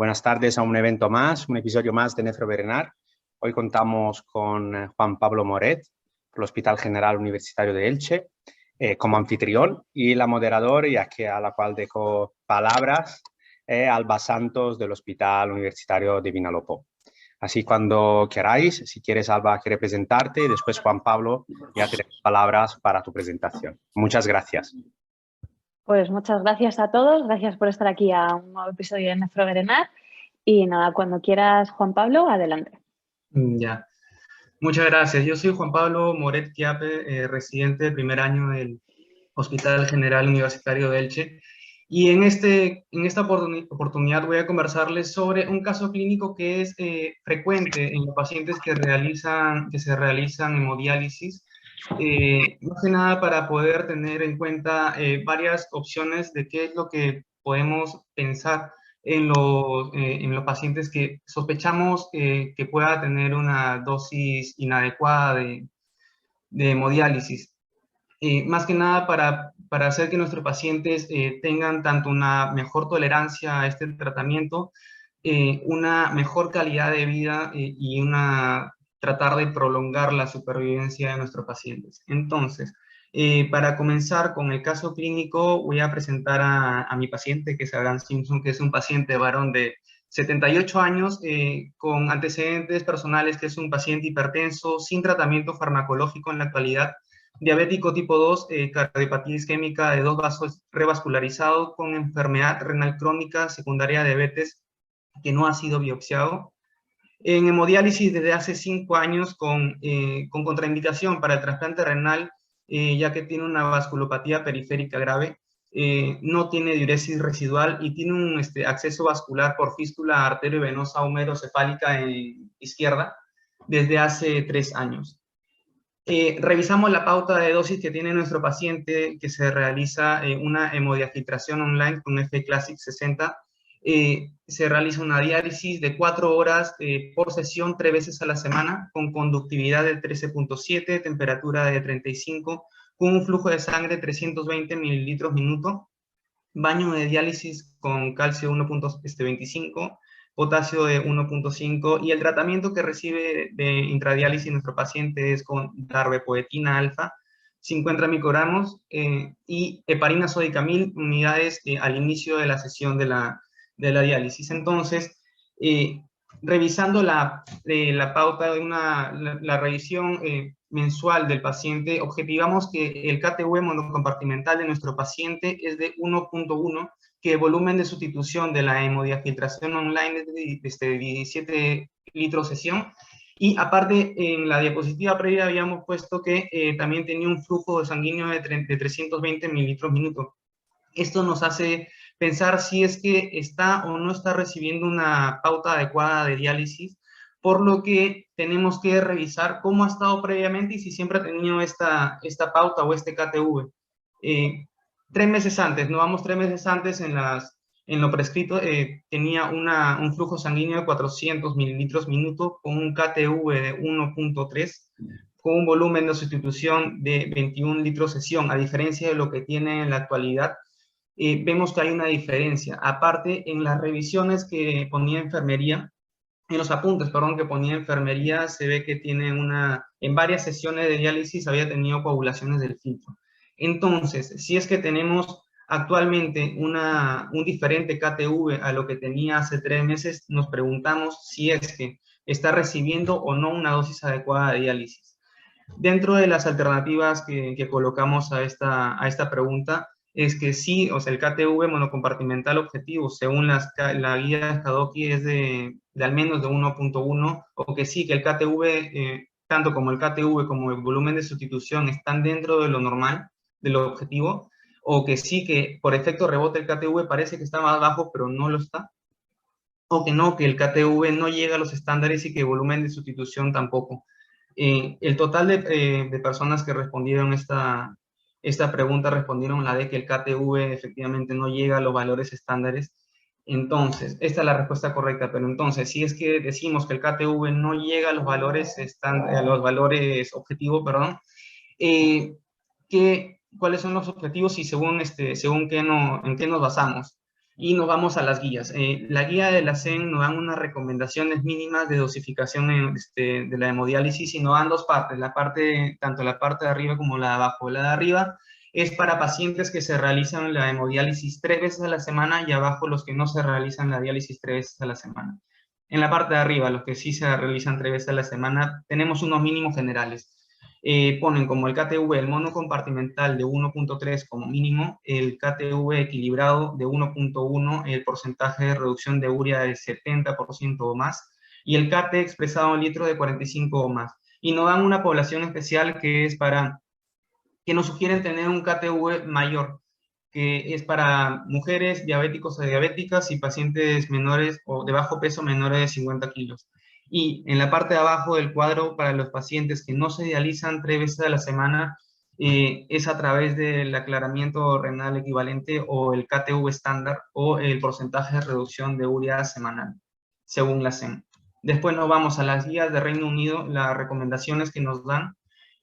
Buenas tardes a un evento más, un episodio más de Nefroberenar. Hoy contamos con Juan Pablo Moret, del Hospital General Universitario de Elche, como anfitrión, y la moderadora, y aquí a la cual dejo palabras, Alba Santos, del Hospital Universitario de Vinalopó. Así, cuando queráis, si quieres, Alba, quiere presentarte, y después Juan Pablo, ya tenemos palabras para tu presentación. Muchas gracias. Pues muchas gracias a todos, gracias por estar aquí a un nuevo episodio de Nefroberenar. Y nada, cuando quieras, Juan Pablo, adelante. Ya, muchas gracias. Yo soy Juan Pablo Moret Quiape, residente de primer año del Hospital General Universitario de Elche. Y en esta oportunidad voy a conversarles sobre un caso clínico que es frecuente en los pacientes que se realizan hemodiálisis. Más que nada para poder tener en cuenta varias opciones de qué es lo que podemos pensar en los pacientes que sospechamos que pueda tener una dosis inadecuada de hemodiálisis. Más que nada para hacer que nuestros pacientes tengan tanto una mejor tolerancia a este tratamiento, una mejor calidad de vida y tratar de prolongar la supervivencia de nuestros pacientes. Entonces, para comenzar con el caso clínico, voy a presentar a mi paciente, que es Abraham Simpson, que es un paciente varón de 78 años, con antecedentes personales, que es un paciente hipertenso, sin tratamiento farmacológico en la actualidad, diabético tipo 2, cardiopatía isquémica de 2 vasos revascularizados, con enfermedad renal crónica secundaria a diabetes que no ha sido biopsiado. En hemodiálisis desde hace 5 años con contraindicación para el trasplante renal, ya que tiene una vasculopatía periférica grave, no tiene diuresis residual y tiene un acceso vascular por fístula arteriovenosa humerocefálica izquierda desde hace 3 años. Revisamos la pauta de dosis que tiene nuestro paciente, que se realiza una hemodiafiltración online con F-Classic 60. Se realiza una diálisis de 4 horas por sesión, 3 veces a la semana, con conductividad de 13.7, temperatura de 35, con un flujo de sangre de 320 mililitros minuto, baño de diálisis con calcio 1.25, potasio de 1.5, y el tratamiento que recibe de intradiálisis nuestro paciente es con darbepoetina alfa, 50 microgramos, y heparina sódica 1000 unidades al inicio de la sesión de la diálisis. Entonces, revisando la pauta de la revisión mensual del paciente, objetivamos que el KTV monocompartimental de nuestro paciente es de 1.1, que el volumen de sustitución de la hemodiafiltración online es de 17 litros sesión. Y aparte, en la diapositiva previa habíamos puesto que también tenía un flujo sanguíneo de 320 mililitros minuto. Esto nos hace pensar si es que está o no está recibiendo una pauta adecuada de diálisis, por lo que tenemos que revisar cómo ha estado previamente y si siempre ha tenido esta pauta o este KTV. 3 meses antes, no vamos 3 meses antes en lo prescrito, tenía un flujo sanguíneo de 400 mililitros minuto con un KTV de 1.3, con un volumen de sustitución de 21 litros sesión, a diferencia de lo que tiene en la actualidad. Vemos que hay una diferencia. Aparte, en las revisiones que ponía enfermería, en los apuntes, perdón, que ponía enfermería, se ve que tiene en varias sesiones de diálisis había tenido coagulaciones del filtro. Entonces, si es que tenemos actualmente un diferente KTV a lo que tenía hace 3 meses, nos preguntamos si es que está recibiendo o no una dosis adecuada de diálisis. Dentro de las alternativas que colocamos a esta pregunta, es que sí, o sea, el KTV monocompartimental objetivo, según la guía de Skadoky, es de al menos de 1.1, o que sí, que el KTV, tanto como el KTV como el volumen de sustitución están dentro de lo normal, de lo objetivo, o que sí, que por efecto rebote el KTV parece que está más bajo, pero no lo está, o que no, que el KTV no llega a los estándares y que el volumen de sustitución tampoco. El total de personas que respondieron esta pregunta respondieron la de que el KTV efectivamente no llega a los valores estándares. Entonces, esta es la respuesta correcta, pero entonces, si es que decimos que el KTV no llega a los valores, objetivos, perdón, ¿cuáles son los objetivos y según en qué nos basamos? Y nos vamos a las guías. La guía de la CEN nos dan unas recomendaciones mínimas de dosificación de la hemodiálisis y nos dan dos partes, tanto la parte de arriba como la de abajo. La de arriba es para pacientes que se realizan la hemodiálisis 3 veces a la semana y abajo los que no se realizan la diálisis 3 veces a la semana. En la parte de arriba, los que sí se realizan 3 veces a la semana, tenemos unos mínimos generales. Ponen como el KTV, el monocompartimental de 1.3 como mínimo, el KTV equilibrado de 1.1, el porcentaje de reducción de urea del 70% o más, y el KT expresado en litros de 45 o más. Y nos dan una población especial que es que nos sugieren tener un KTV mayor, que es para mujeres diabéticos o diabéticas y pacientes menores o de bajo peso menores de 50 kilos. Y en la parte de abajo del cuadro, para los pacientes que no se dializan 3 veces a la semana, es a través del aclaramiento renal equivalente o el KTV estándar o el porcentaje de reducción de urea semanal, según la CEN. Después nos vamos a las guías de Reino Unido. Las recomendaciones que nos dan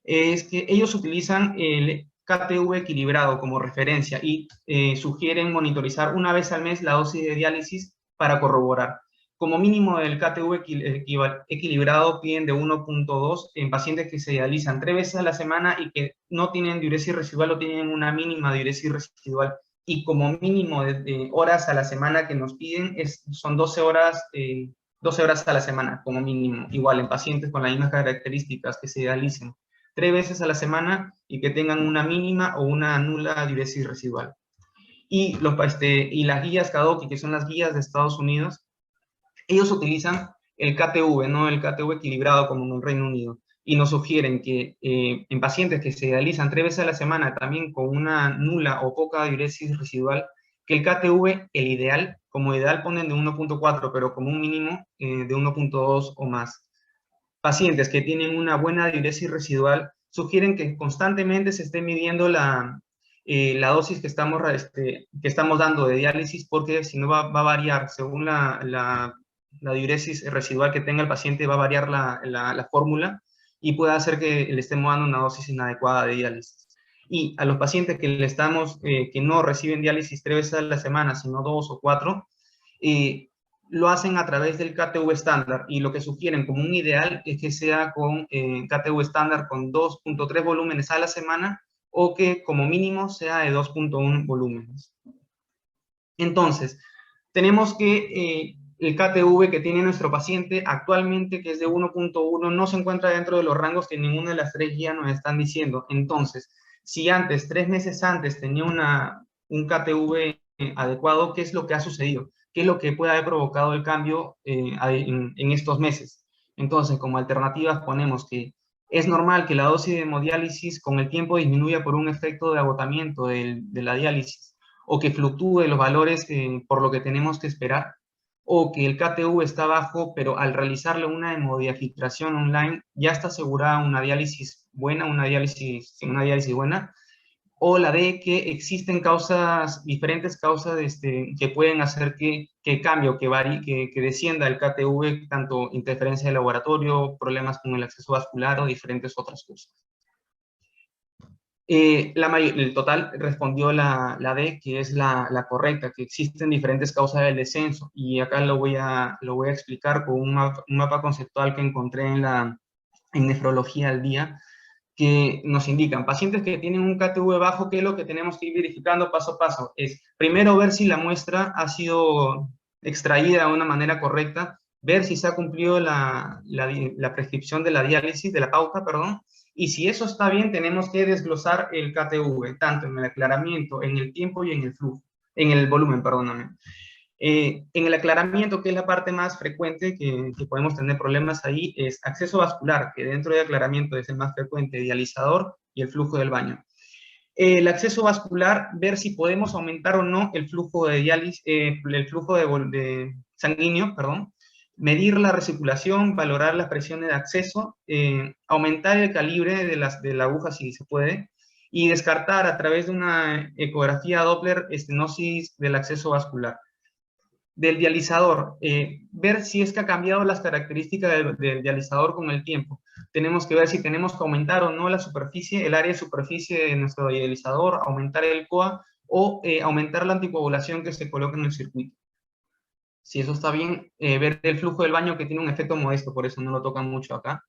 es que ellos utilizan el KTV equilibrado como referencia y sugieren monitorizar una vez al mes la dosis de diálisis para corroborar. Como mínimo el KTV equilibrado piden de 1.2 en pacientes que se dializan 3 veces a la semana y que no tienen diuresis residual o tienen una mínima diuresis residual. Y como mínimo de horas a la semana que nos piden son 12 horas a la semana como mínimo. Igual en pacientes con las mismas características que se dialicen 3 veces a la semana y que tengan una mínima o una nula diuresis residual. Y las guías KDOQI, que son las guías de Estados Unidos, ellos utilizan el KTV, no el KTV equilibrado como en el Reino Unido, y nos sugieren que en pacientes que se dializan 3 veces a la semana, también con una nula o poca diuresis residual, que el KTV, el ideal, como ideal ponen de 1.4, pero como un mínimo de 1.2 o más. Pacientes que tienen una buena diuresis residual sugieren que constantemente se esté midiendo la dosis que estamos dando de diálisis, porque si no va a variar según la diuresis residual que tenga el paciente, va a variar la fórmula y puede hacer que le estemos dando una dosis inadecuada de diálisis. Y a los pacientes que no reciben diálisis 3 veces a la semana, sino 2 o 4, lo hacen a través del KTV estándar, y lo que sugieren como un ideal es que sea con KTV estándar con 2.3 volúmenes a la semana o que como mínimo sea de 2.1 volúmenes. Entonces, tenemos que el KTV que tiene nuestro paciente actualmente, que es de 1.1, no se encuentra dentro de los rangos que ninguna de las 3 guías nos están diciendo. Entonces, si antes, 3 meses antes, tenía un KTV adecuado, ¿qué es lo que ha sucedido? ¿Qué es lo que puede haber provocado el cambio en estos meses? Entonces, como alternativas ponemos que es normal que la dosis de hemodiálisis con el tiempo disminuya por un efecto de agotamiento de la diálisis, o que fluctúe los valores por lo que tenemos que esperar, o que el KTV está bajo, pero al realizarle una hemodiafiltración online ya está asegurada una diálisis buena, una diálisis buena, o la de que existen diferentes causas que pueden hacer que cambie o que varíe, que descienda el KTV, tanto interferencia de laboratorio, problemas con el acceso vascular o diferentes otras cosas. El total respondió la D, que es la correcta, que existen diferentes causas del descenso, y acá lo voy a explicar con un mapa conceptual que encontré en Nefrología al Día, que nos indican pacientes que tienen un KTV bajo. ¿Qué es lo que tenemos que ir verificando paso a paso? Es primero ver si la muestra ha sido extraída de una manera correcta, ver si se ha cumplido la prescripción de la diálisis, de la pauta, perdón, y si eso está bien, tenemos que desglosar el KTV, tanto en el aclaramiento, en el tiempo y en el flujo, en el volumen, perdóname. En el aclaramiento, que es la parte más frecuente que podemos tener problemas ahí, es acceso vascular, que dentro de aclaramiento es el más frecuente, dializador y el flujo del baño. El acceso vascular, ver si podemos aumentar o no el flujo de diálisis, el flujo de sanguíneo, perdón, medir la recirculación, valorar las presiones de acceso, aumentar el calibre de la aguja si se puede, y descartar a través de una ecografía Doppler estenosis del acceso vascular. Del dializador, ver si es que ha cambiado las características del dializador con el tiempo. Tenemos que ver si tenemos que aumentar o no la superficie, el área de superficie de nuestro dializador, aumentar el COA o aumentar la anticoagulación que se coloca en el circuito. Si eso está bien, ver el flujo del baño, que tiene un efecto modesto, por eso no lo tocan mucho acá.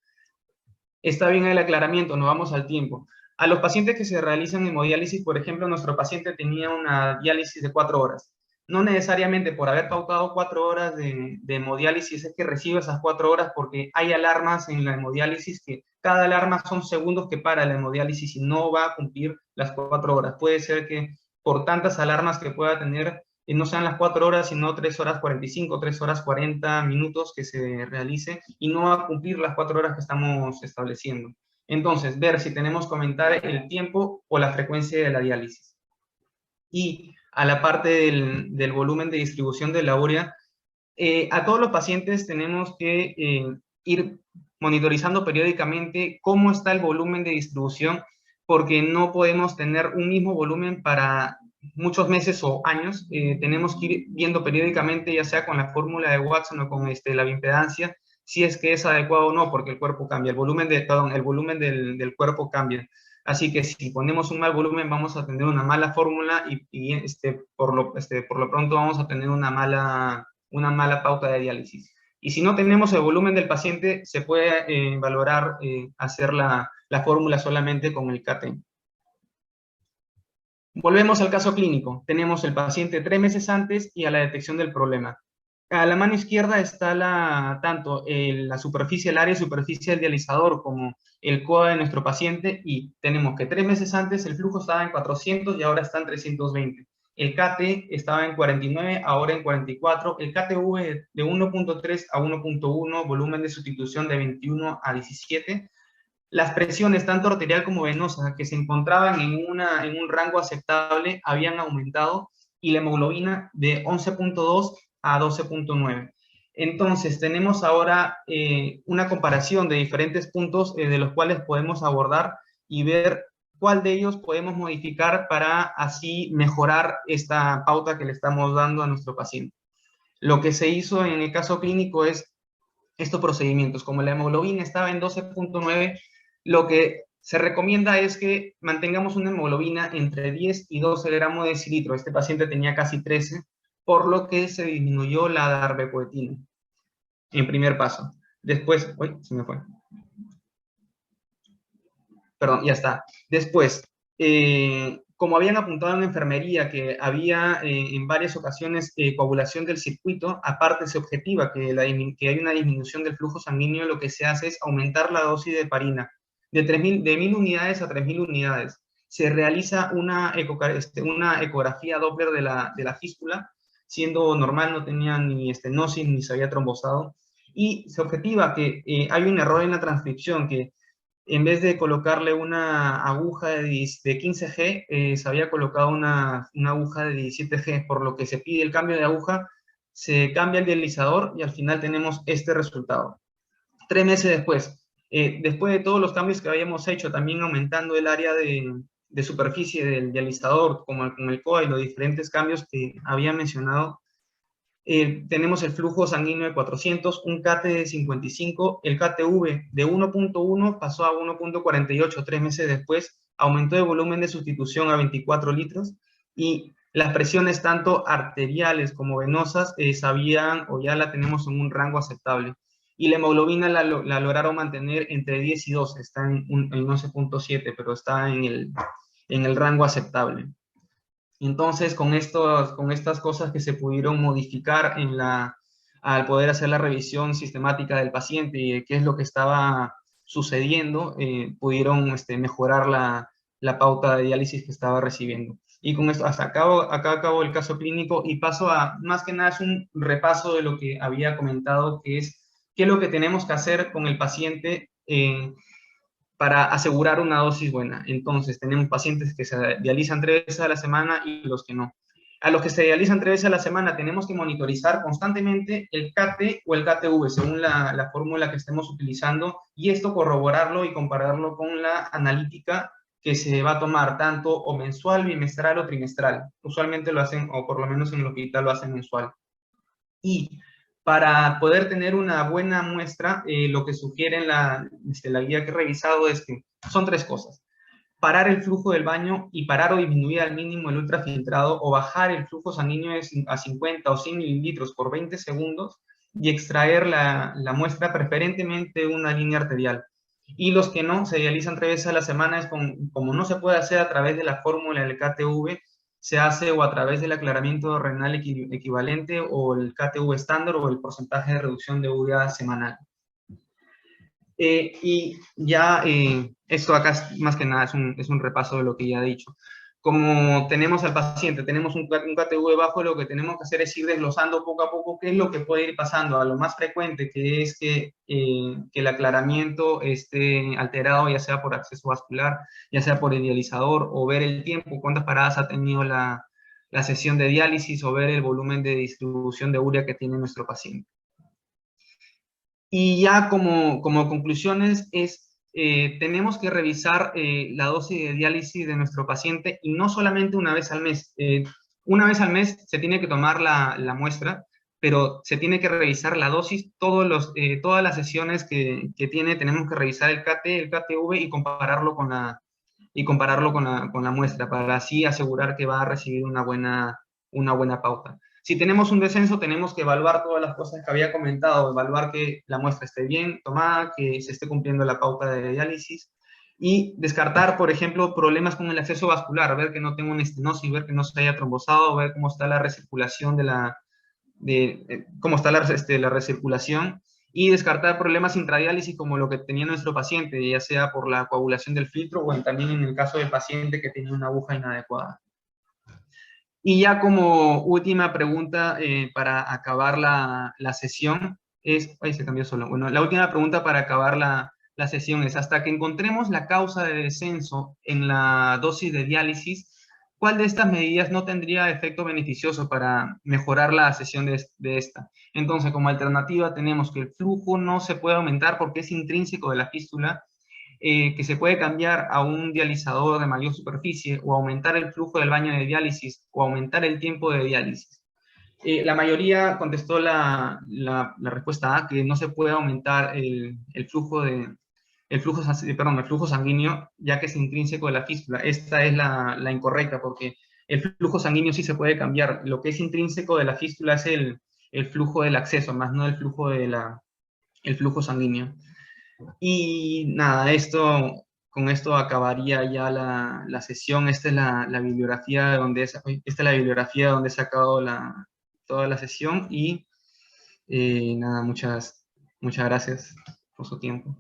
Está bien el aclaramiento, nos vamos al tiempo. A los pacientes que se realizan hemodiálisis, por ejemplo, nuestro paciente tenía una diálisis de 4 horas. No necesariamente por haber pautado 4 horas de hemodiálisis es que recibe esas 4 horas, porque hay alarmas en la hemodiálisis que cada alarma son segundos que para la hemodiálisis y no va a cumplir las 4 horas. Puede ser que por tantas alarmas que pueda tener, no sean las 4 horas, sino 3 horas 45, 3 horas 40 minutos que se realice y no va a cumplir las 4 horas que estamos estableciendo. Entonces, ver si tenemos que aumentar el tiempo o la frecuencia de la diálisis. Y a la parte del volumen de distribución de la urea, a todos los pacientes tenemos que ir monitorizando periódicamente cómo está el volumen de distribución, porque no podemos tener un mismo volumen para muchos meses o años. Tenemos que ir viendo periódicamente, ya sea con la fórmula de Watson o con la bioimpedancia, si es que es adecuado o no, porque el cuerpo cambia, el volumen del cuerpo cambia. Así que si ponemos un mal volumen, vamos a tener una mala fórmula y por lo pronto vamos a tener una mala pauta de diálisis. Y si no tenemos el volumen del paciente, se puede valorar hacer la fórmula solamente con el CAT. Volvemos al caso clínico. Tenemos el paciente 3 meses antes y a la detección del problema. A la mano izquierda está tanto la superficie del área y superficie del dializador como el COA de nuestro paciente, y tenemos que 3 meses antes el flujo estaba en 400 y ahora está en 320. El KT estaba en 49, ahora en 44. El KTV de 1.3 a 1.1, volumen de sustitución de 21 a 17. Las presiones, tanto arterial como venosa, que se encontraban en un rango aceptable, habían aumentado, y la hemoglobina de 11.2 a 12.9. Entonces, tenemos ahora una comparación de diferentes puntos de los cuales podemos abordar y ver cuál de ellos podemos modificar para así mejorar esta pauta que le estamos dando a nuestro paciente. Lo que se hizo en el caso clínico es estos procedimientos. Como la hemoglobina estaba en 12.9, lo que se recomienda es que mantengamos una hemoglobina entre 10 y 12 gramos de decilitro. Este paciente tenía casi 13, por lo que se disminuyó la darbepoetina en primer paso. Después, uy, se me fue. Perdón, ya está. Después, como habían apuntado en la enfermería que había en varias ocasiones coagulación del circuito, aparte se objetiva que hay una disminución del flujo sanguíneo, lo que se hace es aumentar la dosis de heparina de 1.000 unidades a 3.000 unidades. Se realiza una ecografía Doppler de la fístula, siendo normal, no tenía ni estenosis ni se había trombosado, y se objetiva que hay un error en la transcripción, que en vez de colocarle una aguja de 15G, se había colocado una aguja de 17G, por lo que se pide el cambio de aguja, se cambia el dializador y al final tenemos este resultado. 3 meses después, después de todos los cambios que habíamos hecho, también aumentando el área de superficie del dializador, como con el COA y los diferentes cambios que había mencionado, tenemos el flujo sanguíneo de 400, un KT de 55, el KTV de 1.1 pasó a 1.48 3 meses después, aumentó el volumen de sustitución a 24 litros, y las presiones tanto arteriales como venosas sabían o ya la tenemos en un rango aceptable. Y la hemoglobina la lograron mantener entre 10 y 12, está en 11.7, pero está en el rango aceptable. Entonces, con estas cosas que se pudieron modificar al poder hacer la revisión sistemática del paciente y de qué es lo que estaba sucediendo, pudieron mejorar la pauta de diálisis que estaba recibiendo. Y con esto, acá acabo el caso clínico y paso a, más que nada, es un repaso de lo que había comentado, que es qué es lo que tenemos que hacer con el paciente para asegurar una dosis buena. Entonces, tenemos pacientes que se dializan 3 veces a la semana y los que no. A los que se dializan 3 veces a la semana tenemos que monitorizar constantemente el KT o el KTV, según la fórmula que estemos utilizando, y esto corroborarlo y compararlo con la analítica que se va a tomar, tanto o mensual, bimestral o trimestral. Usualmente lo hacen, o por lo menos en el hospital lo hacen mensual. Y para poder tener una buena muestra, lo que sugiere la guía que he revisado es que son 3 cosas. parar el flujo del baño y parar o disminuir al mínimo el ultrafiltrado o bajar el flujo sanguíneo a 50 o 100 mililitros por 20 segundos y extraer la muestra preferentemente de una línea arterial. Y los que no, se dializan 3 veces a la semana, como no se puede hacer a través de la fórmula del KTV, se hace o a través del aclaramiento renal equivalente o el KTV estándar o el porcentaje de reducción de urea semanal. Y ya esto acá más que nada es un repaso de lo que ya he dicho. Como tenemos al paciente, tenemos un KTV bajo, lo que tenemos que hacer es ir desglosando poco a poco qué es lo que puede ir pasando. A lo más frecuente, que es que el aclaramiento esté alterado, ya sea por acceso vascular, ya sea por el dializador, o ver el tiempo, cuántas paradas ha tenido la sesión de diálisis, o ver el volumen de distribución de urea que tiene nuestro paciente. Y ya como conclusiones tenemos que revisar la dosis de diálisis de nuestro paciente y no solamente una vez al mes. Una vez al mes se tiene que tomar la muestra, pero se tiene que revisar la dosis, todas las sesiones que tiene, tenemos que revisar el KT, el KTV y compararlo con la muestra para así asegurar que va a recibir una buena pauta. Si tenemos un descenso, tenemos que evaluar todas las cosas que había comentado, evaluar que la muestra esté bien tomada, que se esté cumpliendo la pauta de diálisis y descartar, por ejemplo, problemas con el acceso vascular, ver que no tengo una estenosis, ver que no se haya trombosado, ver cómo está la recirculación la recirculación y descartar problemas intradiálisis como lo que tenía nuestro paciente, ya sea por la coagulación del filtro o también en el caso del paciente que tenía una aguja inadecuada. Y ya como última pregunta para acabar la sesión es... Ahí se cambió solo. Bueno, la última pregunta para acabar la sesión es, hasta que encontremos la causa de descenso en la dosis de diálisis, ¿cuál de estas medidas no tendría efecto beneficioso para mejorar la sesión de esta? Entonces, como alternativa tenemos que el flujo no se puede aumentar porque es intrínseco de la fístula, que se puede cambiar a un dializador de mayor superficie o aumentar el flujo del baño de diálisis o aumentar el tiempo de diálisis. La mayoría contestó la respuesta A, que no se puede aumentar el flujo sanguíneo, ya que es intrínseco de la fístula. Esta es la incorrecta, porque el flujo sanguíneo sí se puede cambiar. Lo que es intrínseco de la fístula es el flujo del acceso, más no el flujo sanguíneo. Y nada, con esto acabaría ya la sesión. Esta es la bibliografía donde he sacado toda la sesión y nada, muchas gracias por su tiempo.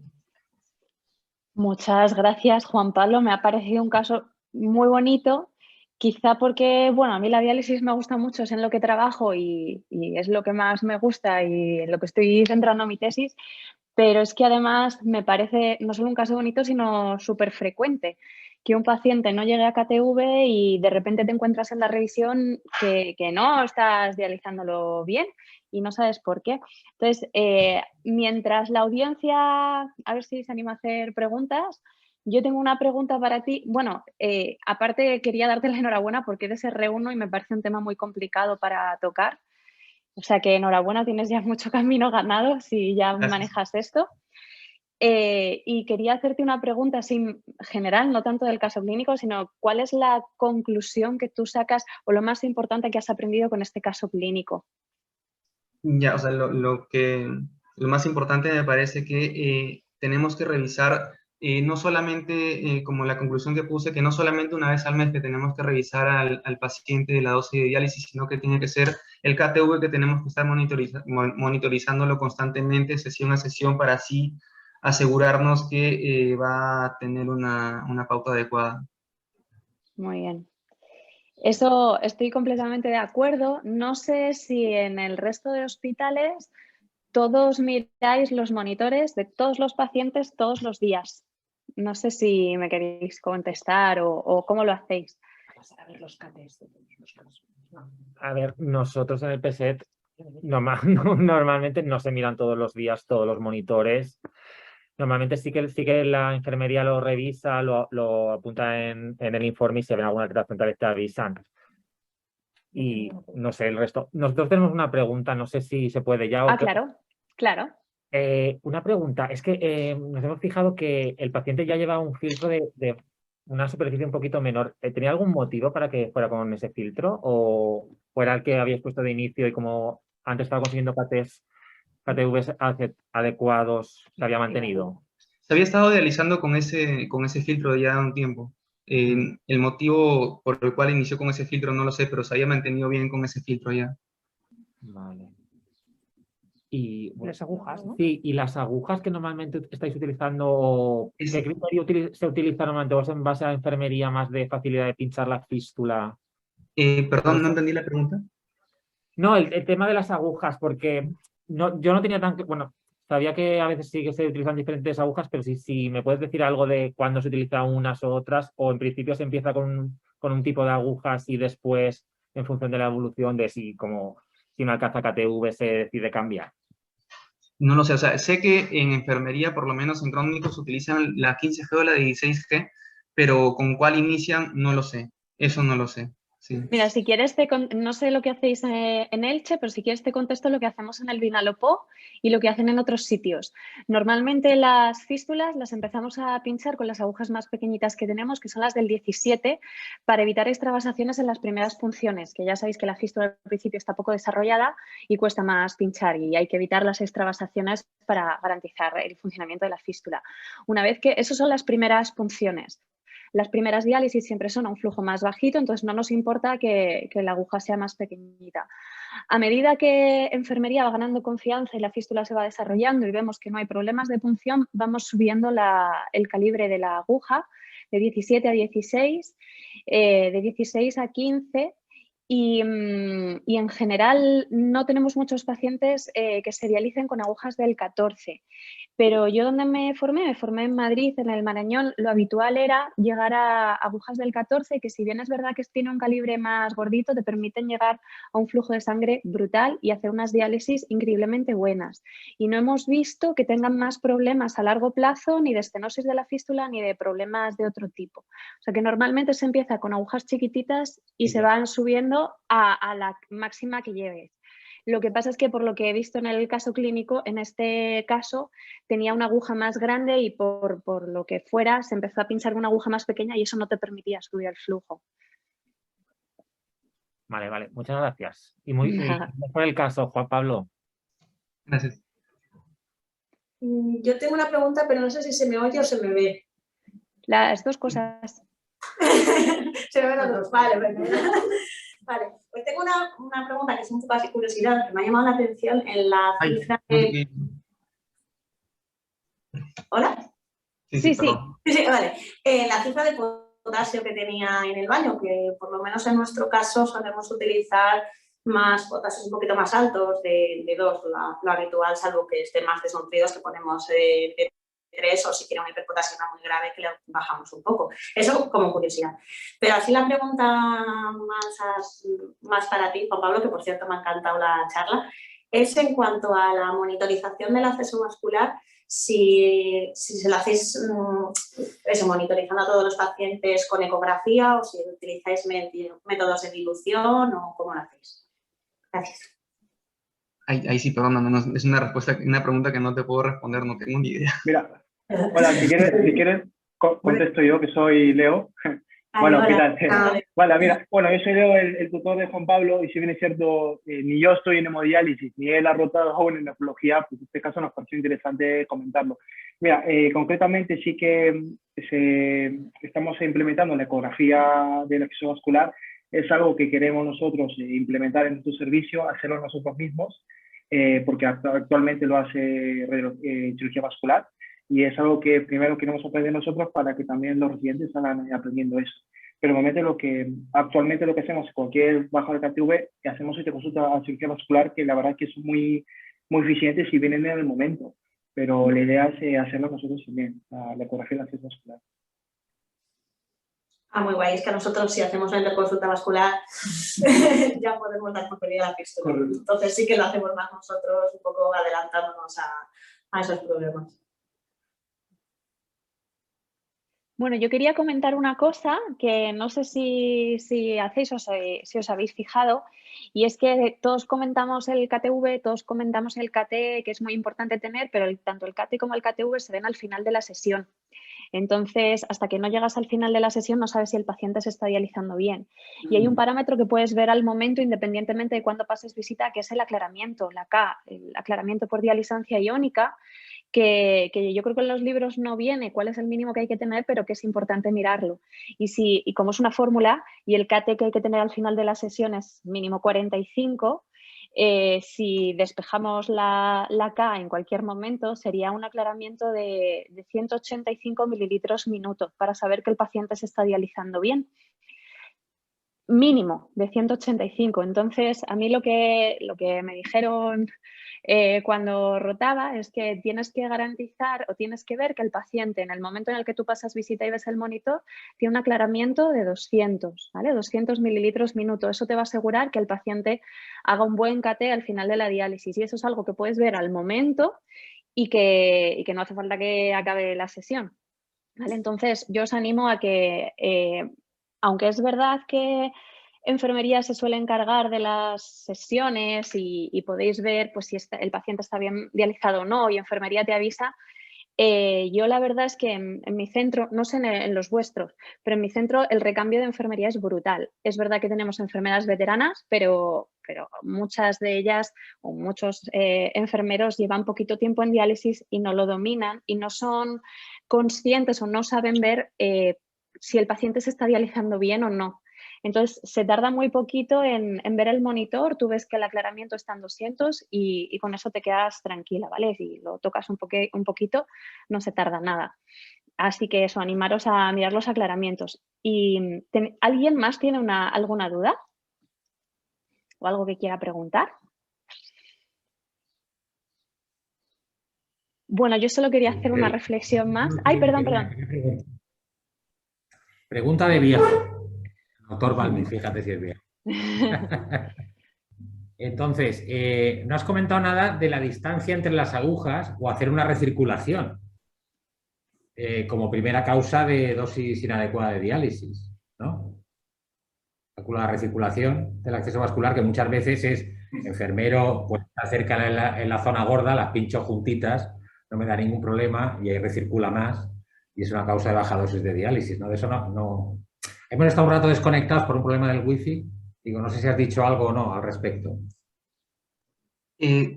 Muchas gracias, Juan Pablo. Me ha parecido un caso muy bonito, quizá porque, bueno, a mí la diálisis me gusta mucho, es en lo que trabajo y es lo que más me gusta y en lo que estoy centrando mi tesis, pero es que además me parece no solo un caso bonito, sino súper frecuente, que un paciente no llegue a KTV y de repente te encuentras en la revisión que no estás dializándolo bien y no sabes por qué. Entonces, mientras la audiencia, a ver si se anima a hacer preguntas, yo tengo una pregunta para ti. Bueno, aparte quería darte la enhorabuena porque eres R1 y me parece un tema muy complicado para tocar. O sea que enhorabuena, tienes ya mucho camino ganado si ya manejas esto. Y quería hacerte una pregunta así general, no tanto del caso clínico, sino ¿cuál es la conclusión que tú sacas o lo más importante que has aprendido con este caso clínico? Ya, o sea, lo más importante me parece que tenemos que revisar no solamente, como la conclusión que puse, que no solamente una vez al mes que tenemos que revisar al paciente de la dosis de diálisis, sino que tiene que ser el KTV que tenemos que estar monitorizándolo constantemente, sesión a sesión, para así asegurarnos que va a tener una pauta adecuada. Muy bien. Eso estoy completamente de acuerdo. No sé si en el resto de hospitales todos miráis los monitores de todos los pacientes todos los días. No sé si me queréis contestar o cómo lo hacéis. A ver, nosotros en el PSET normalmente no se miran todos los días todos los monitores. Normalmente sí que la enfermería lo revisa, lo apunta en el informe y si ven alguna alteración tal vez te avisan. Y no sé, el resto. Nosotros tenemos una pregunta, no sé si se puede ya. Claro. Una pregunta, es que nos hemos fijado que el paciente ya lleva un filtro de una superficie un poquito menor. ¿Tenía algún motivo para que fuera con ese filtro? ¿O fuera el que habíais puesto de inicio y como antes estaba consiguiendo KTVs adecuados, se había mantenido? Se había estado idealizando con ese filtro ya un tiempo. El motivo por el cual inició con ese filtro no lo sé, pero se había mantenido bien con ese filtro ya. Vale. Y bueno, Las agujas, ¿no? sí, y las agujas que normalmente estáis utilizando, ¿qué Es- criterio se utiliza normalmente? ¿Vos en base a enfermería más de facilidad de pinchar la fístula? Perdón, no entendí la pregunta. No, el tema de las agujas, porque yo no tenía tan... Bueno, sabía que a veces sí que se utilizan diferentes agujas, pero si me puedes decir algo de cuándo se utilizan unas u otras, o en principio se empieza con un tipo de agujas y después, en función de la evolución de si no alcanza KTV se decide cambiar. No lo sé, o sea, sé que en enfermería, por lo menos en crónicos, utilizan la 15G o la 16G, pero con cuál inician, no lo sé. Eso no lo sé. Sí. Mira, si quieres, no sé lo que hacéis en Elche, pero si quieres te contesto lo que hacemos en el Vinalopó y lo que hacen en otros sitios. Normalmente las fístulas las empezamos a pinchar con las agujas más pequeñitas que tenemos, que son las del 17, para evitar extravasaciones en las primeras punciones, que ya sabéis que la fístula al principio está poco desarrollada y cuesta más pinchar y hay que evitar las extravasaciones para garantizar el funcionamiento de la fístula. Una vez que, esas son las primeras punciones. Las primeras diálisis siempre son a un flujo más bajito, entonces no nos importa que la aguja sea más pequeñita. A medida que enfermería va ganando confianza y la fístula se va desarrollando y vemos que no hay problemas de punción, vamos subiendo el calibre de la aguja de 17 a 16, de 16 a 15 y en general no tenemos muchos pacientes que se dialicen con agujas del 14. Pero yo donde me formé en Madrid, en el Marañón, lo habitual era llegar a agujas del 14, que si bien es verdad que tiene un calibre más gordito, te permiten llegar a un flujo de sangre brutal y hacer unas diálisis increíblemente buenas. Y no hemos visto que tengan más problemas a largo plazo, ni de estenosis de la fístula, ni de problemas de otro tipo. O sea que normalmente se empieza con agujas chiquititas y se van subiendo a la máxima que llegues. Lo que pasa es que por lo que he visto en el caso clínico, en este caso tenía una aguja más grande y por lo que fuera se empezó a pinchar una aguja más pequeña y eso no te permitía subir el flujo. Vale, muchas gracias. Y por el caso, Juan Pablo. Gracias. Yo tengo una pregunta, pero no sé si se me oye o se me ve. Las dos cosas. Se me ven las dos, vale. Vale, pues tengo una pregunta que es un poco así curiosidad, que me ha llamado la atención en la cifra de... ¿Hola? Sí. Sí, vale. La cifra de potasio que tenía en el baño, que por lo menos en nuestro caso solemos utilizar más potasios un poquito más altos, de 2, lo habitual, salvo que estén más desnutridos, que ponemos de 3, o si tiene una hiperpotasia muy grave que le bajamos un poco. Eso como curiosidad. Pero así la pregunta más para ti, Juan Pablo, que por cierto me ha encantado la charla, es en cuanto a la monitorización del acceso vascular, si se lo hacéis monitorizando a todos los pacientes con ecografía o si utilizáis métodos de dilución o cómo lo hacéis. Gracias. Ahí sí, perdón, no, es una pregunta que no te puedo responder, no tengo ni idea. Mira, hola, si quieres contesto yo, que soy Leo. Bueno, ¿qué tal? Vale, mira, bueno, yo soy Leo, el tutor de Juan Pablo, y si bien es cierto, ni yo estoy en hemodiálisis, ni él ha rotado aún en nefrología, pues en este caso nos pareció interesante comentarlo. Mira, concretamente sí que estamos implementando la ecografía del acceso vascular, es algo que queremos nosotros implementar en nuestro servicio, hacerlo nosotros mismos, porque actualmente lo hace cirugía vascular, y es algo que primero queremos aprender nosotros para que también los residentes salgan aprendiendo eso. Pero actualmente lo que hacemos, cualquier baja de KTV, hacemos esta consulta a cirugía vascular, que la verdad que son muy eficientes y vienen en el momento. Pero la idea es hacerlo nosotros también, la ecografía de acceso vascular. Muy guay, es que nosotros si hacemos la interconsulta vascular ya podemos dar por perdida la fístula. Entonces sí que lo hacemos más nosotros, un poco adelantándonos a esos problemas. Bueno, yo quería comentar una cosa que no sé si hacéis o si os habéis fijado, y es que todos comentamos el KTV, todos comentamos el KT, que es muy importante tener, pero tanto el KT como el KTV se ven al final de la sesión. Entonces, hasta que no llegas al final de la sesión no sabes si el paciente se está dializando bien. Y hay un parámetro que puedes ver al momento, independientemente de cuándo pases visita, que es el aclaramiento, la K, el aclaramiento por dialisancia iónica, que yo creo que en los libros no viene cuál es el mínimo que hay que tener, pero que es importante mirarlo. Y como es una fórmula y el KT que hay que tener al final de la sesión es mínimo 45, si despejamos la K en cualquier momento, sería un aclaramiento de 185 mililitros minuto para saber que el paciente se está dializando bien. Mínimo de 185. Entonces, a mí lo que me dijeron cuando rotaba es que tienes que garantizar o tienes que ver que el paciente, en el momento en el que tú pasas visita y ves el monitor, tiene un aclaramiento de 200, ¿vale? 200 mililitros minuto. Eso te va a asegurar que el paciente haga un buen KT al final de la diálisis. Y eso es algo que puedes ver al momento y que no hace falta que acabe la sesión, ¿vale? Entonces, yo os animo a que, aunque es verdad que enfermería se suele encargar de las sesiones y podéis ver pues, si el paciente está bien dializado o no, y enfermería te avisa. Yo la verdad es que en mi centro, no sé en los vuestros, pero en mi centro el recambio de enfermería es brutal. Es verdad que tenemos enfermeras veteranas, pero muchas de ellas o muchos enfermeros llevan poquito tiempo en diálisis y no lo dominan y no son conscientes o no saben ver si el paciente se está dializando bien o no. Entonces, se tarda muy poquito en ver el monitor, tú ves que el aclaramiento está en 200 y con eso te quedas tranquila, ¿vale? Si lo tocas un poquito, no se tarda nada. Así que eso, animaros a mirar los aclaramientos. ¿Y alguien más tiene alguna duda? ¿O algo que quiera preguntar? Bueno, yo solo quería hacer una reflexión más. Ay, perdón. Pregunta de viejo. Doctor Balmi, fíjate si es viejo. Entonces, no has comentado nada de la distancia entre las agujas o hacer una recirculación como primera causa de dosis inadecuada de diálisis, ¿no? La recirculación del acceso vascular, que muchas veces es enfermero, pues está cerca en la zona gorda, las pincho juntitas, no me da ningún problema y ahí recircula más y es una causa de baja dosis de diálisis, ¿no? De eso no. Hemos estado un rato desconectados por un problema del wifi. Digo, no sé si has dicho algo o no al respecto.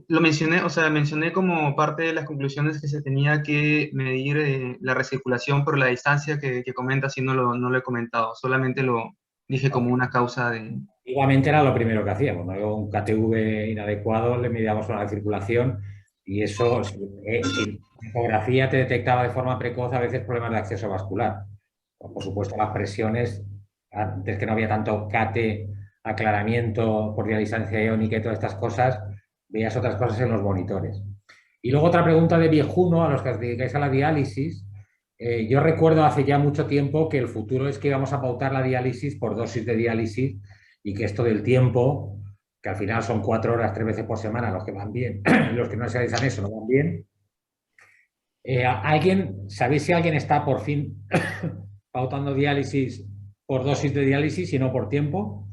Lo mencioné como parte de las conclusiones que se tenía que medir la recirculación por la distancia que comentas y no lo he comentado. Solamente lo dije como una causa de... Igualmente era lo primero que hacíamos, ¿no? Un KTV inadecuado, le medíamos una recirculación y eso, si la ecografía te detectaba de forma precoz a veces problemas de acceso vascular. Por supuesto, las presiones, antes que no había tanto KT, aclaramiento por dialisancia iónica y todas estas cosas, veías otras cosas en los monitores. Y luego otra pregunta de viejuno, a los que os dedicáis a la diálisis. Yo recuerdo hace ya mucho tiempo que el futuro es que íbamos a pautar la diálisis por dosis de diálisis y que esto del tiempo, que al final son 4 horas 3 veces por semana, los que van bien, los que no se realizan eso no van bien. ¿Sabéis si alguien está por fin pautando diálisis por dosis de diálisis y no por tiempo?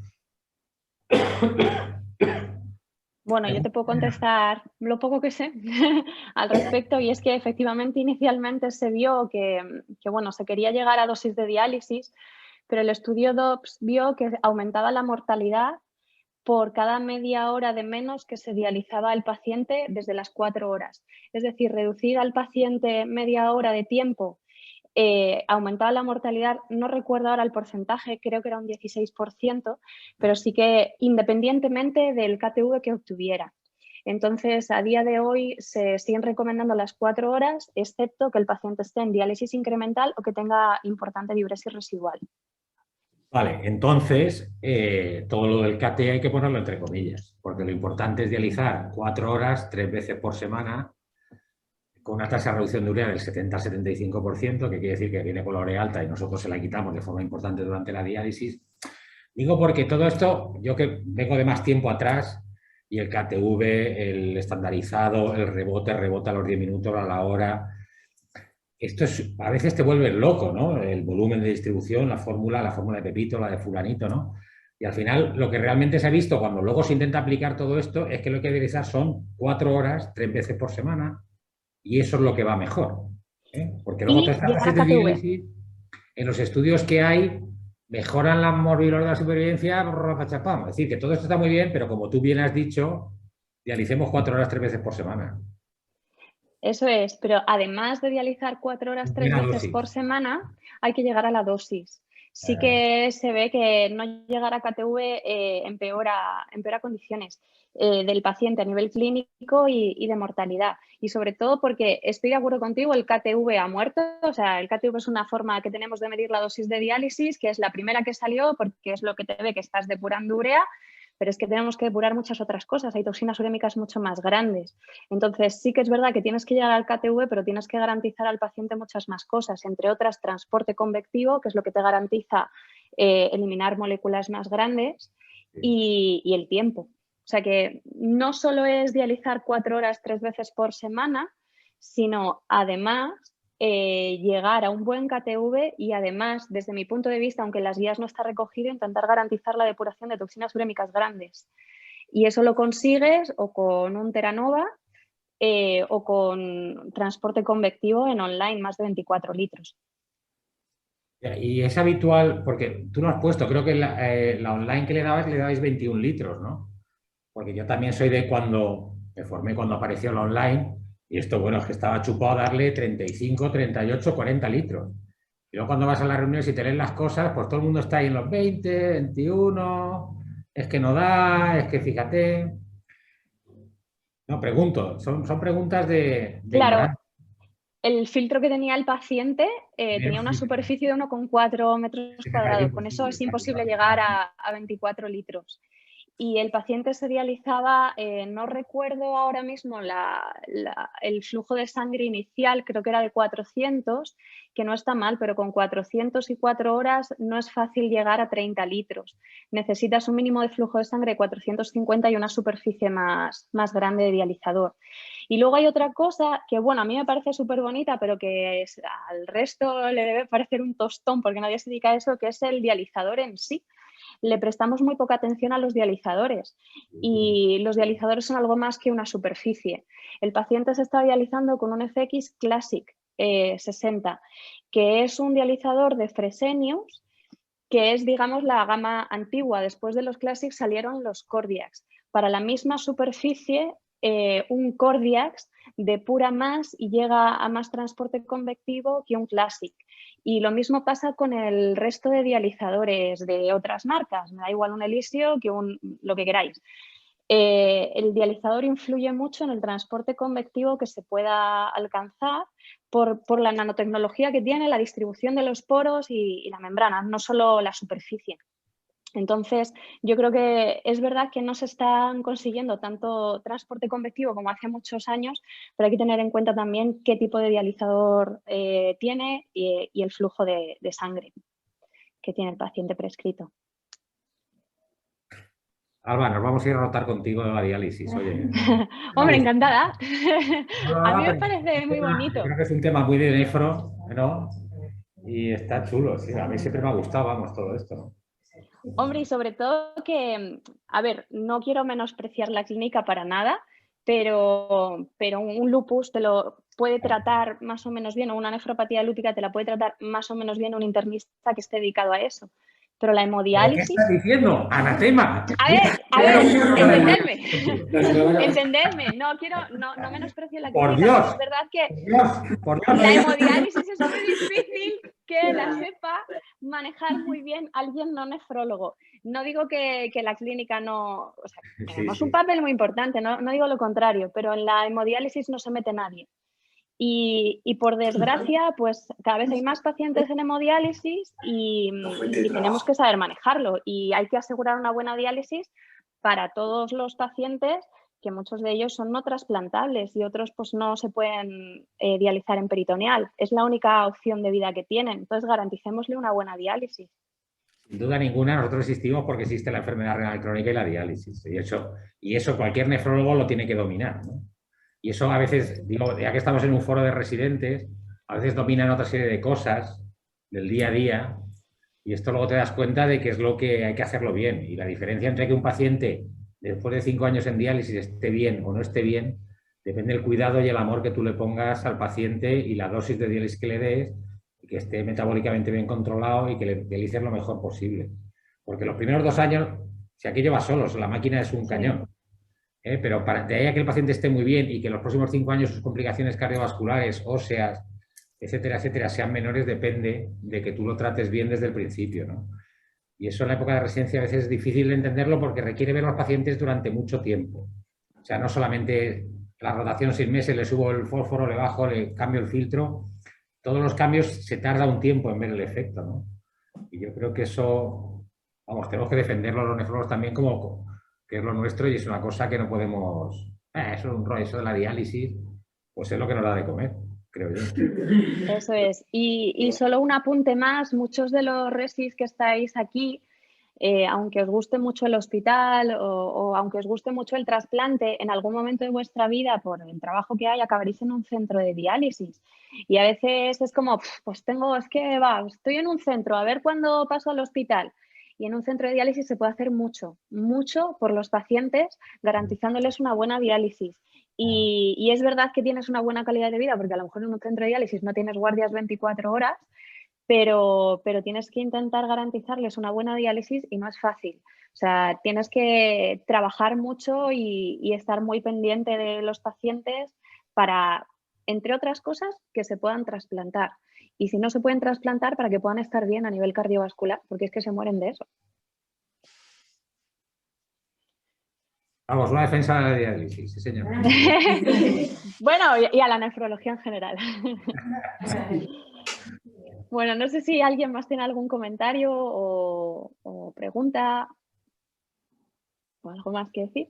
Bueno, yo te puedo contestar lo poco que sé al respecto, y es que efectivamente inicialmente se vio que bueno, se quería llegar a dosis de diálisis, pero el estudio DOPS vio que aumentaba la mortalidad por cada media hora de menos que se dializaba el paciente desde las 4 horas. Es decir, reducir al paciente media hora de tiempo aumentaba la mortalidad, no recuerdo ahora el porcentaje, creo que era un 16%, pero sí que independientemente del KTV que obtuviera. Entonces, a día de hoy se siguen recomendando las 4 horas, excepto que el paciente esté en diálisis incremental o que tenga importante diuresis residual. Vale, entonces todo lo del KT hay que ponerlo entre comillas, porque lo importante es dializar 4 horas, 3 veces por semana, con una tasa de reducción de urea del 70-75%, que quiere decir que viene con la urea alta y nosotros se la quitamos de forma importante durante la diálisis. Digo porque todo esto, yo que vengo de más tiempo atrás, y el KTV, el estandarizado, el rebota a los 10 minutos, a la hora. Esto a veces te vuelve loco, ¿no? El volumen de distribución, la fórmula de Pepito, la de fulanito, ¿no? Y al final lo que realmente se ha visto cuando luego se intenta aplicar todo esto es que lo que hay que realizar son 4 horas, 3 veces por semana, y eso es lo que va mejor. Porque luego todas estas fases de diálisis, en los estudios que hay, mejoran la morbilidad de la supervivencia, es decir, que todo esto está muy bien, pero como tú bien has dicho, dialicemos 4 horas 3 veces por semana. Eso es, pero además de dializar 4 horas 3 veces por semana, hay que llegar a la dosis. Sí que se ve que no llegar a KTV empeora condiciones del paciente a nivel clínico y de mortalidad. Y sobre todo porque estoy de acuerdo contigo, el KTV ha muerto. O sea, el KTV es una forma que tenemos de medir la dosis de diálisis, que es la primera que salió porque es lo que te ve que estás depurando urea. Pero es que tenemos que depurar muchas otras cosas, hay toxinas urémicas mucho más grandes. Entonces, sí que es verdad que tienes que llegar al KTV, pero tienes que garantizar al paciente muchas más cosas, entre otras transporte convectivo, que es lo que te garantiza eliminar moléculas más grandes, y el tiempo. O sea que no solo es dializar 4 horas 3 veces por semana, sino además llegar a un buen KTV y además, desde mi punto de vista, aunque en las guías no está recogido, intentar garantizar la depuración de toxinas urémicas grandes. Y eso lo consigues o con un Teranova o con transporte convectivo en online, más de 24 litros. Y es habitual, porque tú lo has puesto, creo que la online que le dabais 21 litros, ¿no? Porque yo también soy de cuando me formé, cuando apareció la online. Y esto, bueno, es que estaba chupado darle 35, 38, 40 litros. Y luego cuando vas a las reuniones y te leen las cosas, pues todo el mundo está ahí en los 20, 21, es que no da, es que fíjate. No, pregunto, son preguntas de claro, ignorancia. El filtro que tenía el paciente tenía una superficie de 1,4 metros cuadrados. Con eso es imposible llegar a 24 litros. Y el paciente se dializaba, no recuerdo ahora mismo el flujo de sangre inicial, creo que era de 400, que no está mal, pero con 404 horas no es fácil llegar a 30 litros. Necesitas un mínimo de flujo de sangre de 450 y una superficie más grande de dializador. Y luego hay otra cosa que, bueno, a mí me parece súper bonita, pero que al resto le debe parecer un tostón porque nadie se dedica a eso, que es el dializador en sí. Le prestamos muy poca atención a los dializadores y los dializadores son algo más que una superficie. El paciente se está dializando con un FX Classic 60, que es un dializador de Fresenius, que es, digamos, la gama antigua. Después de los Classics salieron los Cordiacs. Para la misma superficie, un Cordiacs depura más y llega a más transporte convectivo que un Classic. Y lo mismo pasa con el resto de dializadores de otras marcas. Me da igual un Elisio que lo que queráis. El dializador influye mucho en el transporte convectivo que se pueda alcanzar por la nanotecnología que tiene, la distribución de los poros y la membrana, no solo la superficie. Entonces, yo creo que es verdad que no se están consiguiendo tanto transporte convectivo como hace muchos años, pero hay que tener en cuenta también qué tipo de dializador tiene y el flujo de sangre que tiene el paciente prescrito. Alba, nos vamos a ir a rotar contigo de la diálisis, oye. Hombre, encantada. A mí me parece muy bonito. Creo que es un tema muy de nefro, ¿no? Y está chulo, sí. A mí siempre me ha gustado, vamos, todo esto, ¿no? Hombre, y sobre todo que, a ver, no quiero menospreciar la clínica para nada, pero un lupus te lo puede tratar más o menos bien, o una nefropatía lúpica te la puede tratar más o menos bien un internista que esté dedicado a eso. Pero la hemodiálisis... ¿Qué estás diciendo? ¡Anatema! A ver, entendedme. No menosprecio la clínica. ¡Por Dios! Es verdad que por Dios, la hemodiálisis es muy difícil que la sepa manejar muy bien alguien no nefrólogo. No digo que la clínica no... O sea, tenemos un papel muy importante, no digo lo contrario, pero en la hemodiálisis no se mete nadie. Y por desgracia, pues cada vez hay más pacientes en hemodiálisis y tenemos que saber manejarlo. Y hay que asegurar una buena diálisis para todos los pacientes, que muchos de ellos son no trasplantables y otros pues no se pueden dializar en peritoneal. Es la única opción de vida que tienen. Entonces garanticémosle una buena diálisis. Sin duda ninguna, nosotros existimos porque existe la enfermedad renal crónica y la diálisis. Y eso cualquier nefrólogo lo tiene que dominar, ¿no? Y eso a veces, digo, ya que estamos en un foro de residentes, a veces dominan otra serie de cosas del día a día y esto luego te das cuenta de que es lo que hay que hacerlo bien. Y la diferencia entre que un paciente, después de 5 años en diálisis, esté bien o no esté bien, Depende del cuidado y el amor que tú le pongas al paciente y la dosis de diálisis que le des, y que esté metabólicamente bien controlado y que le dialices lo mejor posible. Porque los primeros 2 años, si aquello va solo, la máquina es un cañón. Pero de ahí a que el paciente esté muy bien y que los próximos 5 años sus complicaciones cardiovasculares, óseas, etcétera, etcétera, sean menores, depende de que tú lo trates bien desde el principio, ¿no? Y eso en la época de residencia a veces es difícil de entenderlo porque requiere ver a los pacientes durante mucho tiempo. O sea, no solamente la rotación 6 meses, le subo el fósforo, le bajo, le cambio el filtro. Todos los cambios se tarda un tiempo en ver el efecto, ¿no? Y yo creo que eso, vamos, tenemos que defenderlo los nefrólogos también como que es lo nuestro y es una cosa que no podemos... eso es un rollo, eso de la diálisis, pues es lo que nos da de comer, creo yo. Eso es. Y solo un apunte más, muchos de los resis que estáis aquí, aunque os guste mucho el hospital o aunque os guste mucho el trasplante, en algún momento de vuestra vida, por el trabajo que hay, acabaréis en un centro de diálisis. Y a veces es como, pues estoy en un centro, a ver cuándo paso al hospital. Y en un centro de diálisis se puede hacer mucho por los pacientes, garantizándoles una buena diálisis. Y es verdad que tienes una buena calidad de vida, porque a lo mejor en un centro de diálisis no tienes guardias 24 horas, pero tienes que intentar garantizarles una buena diálisis y no es fácil. O sea, tienes que trabajar mucho y estar muy pendiente de los pacientes para, entre otras cosas, que se puedan trasplantar. Y si no se pueden trasplantar, para que puedan estar bien a nivel cardiovascular, porque es que se mueren de eso. Vamos, una defensa de la diálisis, sí, señor. Bueno, y a la nefrología en general. Bueno, no sé si alguien más tiene algún comentario o pregunta o algo más que decir.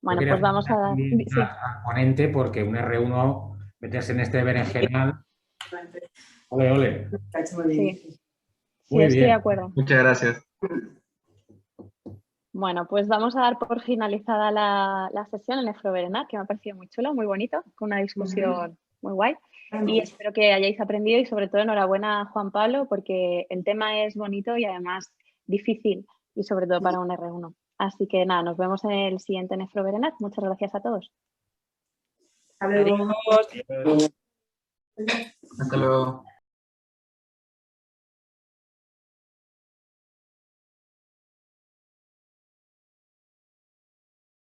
Bueno, pues vamos a dar... Sí. Al ponente, porque un R1, meterse en este berenjenal... Ole, ole. Sí, Muy estoy bien. de acuerdo. Muchas gracias. Bueno, pues vamos a dar por finalizada la sesión en Nefroverenar, que me ha parecido muy chulo, muy bonito, con una discusión muy guay. Y espero que hayáis aprendido y sobre todo enhorabuena a Juan Pablo, porque el tema es bonito y además difícil y sobre todo para un R1. Así que nada, nos vemos en el siguiente Nefroverenar. Muchas gracias a todos. Hasta luego. Hasta luego.